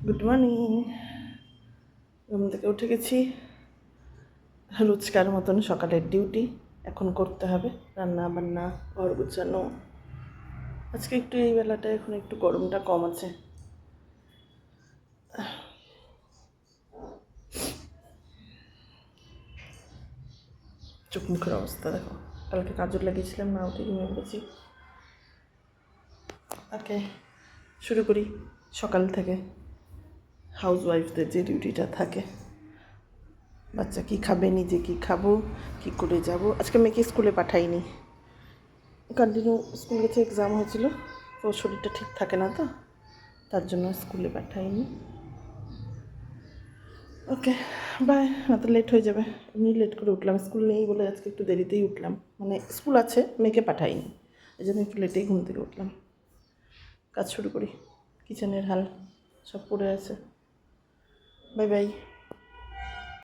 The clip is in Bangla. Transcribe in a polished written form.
Good morning. ঘুম থেকে উঠে গেছি। রোজকার মতন সকালের ডিউটি এখন করতে হবে, রান্না বান্না, ঘর গুছানো। আজকে একটু এই বেলাটায় এখন একটু গরমটা কম আছে। চোখ মুখের অবস্থা দেখো, কালকে কাজল লাগিয়েছিলাম না, উঠে ঘুমিয়ে পড়েছি। ওকে, শুরু করি সকাল থেকে। হাউস ওয়াইফদের যে ডিউটিটা থাকে, বাচ্চা কী খাবে, নিজে কী খাবো, কী করে যাব। আজকে মেয়েকে স্কুলে পাঠাইনি, কন্টিনিউ স্কুল গেছে, এক্সাম হয়েছিল, তো শরীরটা ঠিক থাকে না, তো তার জন্য স্কুলে পাঠাইনি। Okay bye. এত লেট হয়ে যাবে, এমনি লেট করে উঠলাম, স্কুল নেই বলে আজকে একটু দেরিতেই উঠলাম, মানে স্কুল আছে, মেয়েকে পাঠাইনি, এই জন্য একটু লেটেই ঘুম থেকে উঠলাম। কাজ শুরু করি। কিচেনের হাল সব পড়ে আছে। Bye bye.